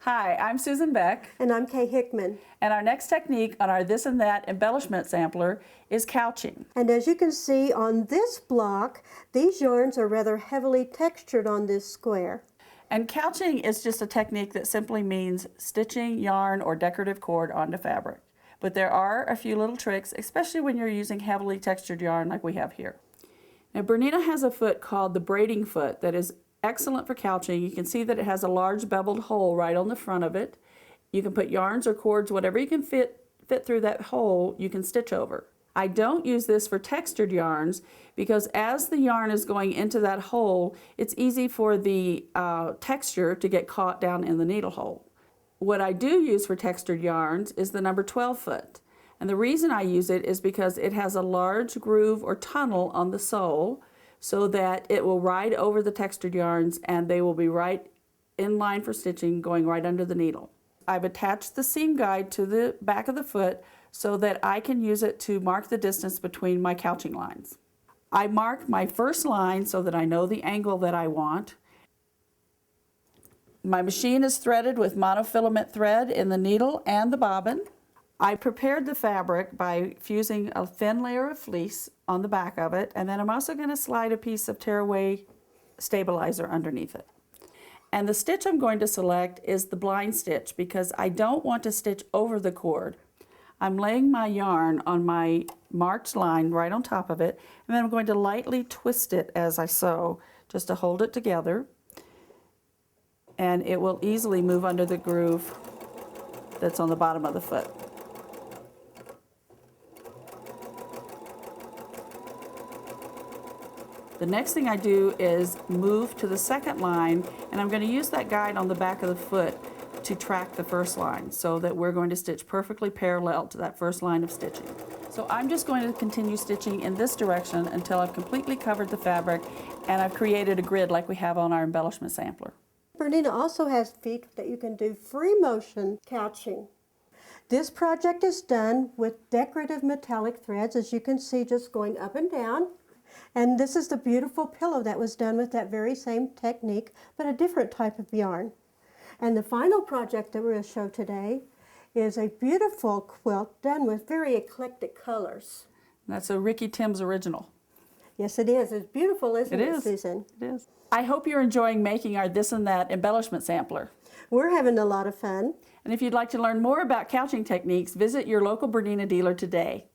Hi, I'm Susan Beck. And I'm Kay Hickman. And our next technique on our This and That embellishment sampler is couching. And as you can see on this block, these yarns are rather heavily textured on this square. And couching is just a technique that simply means stitching yarn or decorative cord onto fabric. But there are a few little tricks, especially when you're using heavily textured yarn like we have here. Now, Bernina has a foot called the Braiding Foot that is excellent for couching. You can see that it has a large beveled hole right on the front of it. You can put yarns or cords, whatever you can fit through that hole, you can stitch over. I don't use this for textured yarns because as the yarn is going into that hole, it's easy for the texture to get caught down in the needle hole. What I do use for textured yarns is the number 12 foot. And the reason I use it is because it has a large groove or tunnel on the sole so that it will ride over the textured yarns and they will be right in line for stitching, going right under the needle. I've attached the seam guide to the back of the foot so that I can use it to mark the distance between my couching lines. I mark my first line so that I know the angle that I want. My machine is threaded with monofilament thread in the needle and the bobbin. I prepared the fabric by fusing a thin layer of fleece on the back of it, and then I'm also going to slide a piece of tearaway stabilizer underneath it. And the stitch I'm going to select is the blind stitch because I don't want to stitch over the cord. I'm laying my yarn on my marked line right on top of it, and then I'm going to lightly twist it as I sew just to hold it together, and it will easily move under the groove that's on the bottom of the foot. The next thing I do is move to the second line, and I'm going to use that guide on the back of the foot to track the first line so that we're going to stitch perfectly parallel to that first line of stitching. So I'm just going to continue stitching in this direction until I've completely covered the fabric and I've created a grid like we have on our embellishment sampler. Bernina also has feet that you can do free motion couching. This project is done with decorative metallic threads, as you can see, just going up and down. And this is the beautiful pillow that was done with that very same technique, but a different type of yarn. And the final project that we're going to show today is a beautiful quilt done with very eclectic colors. That's a Ricky Tim's original. Yes, it is. It's beautiful, isn't it, Susan? It is. I hope you're enjoying making our This and That embellishment sampler. We're having a lot of fun. And if you'd like to learn more about couching techniques, visit your local Bernina dealer today.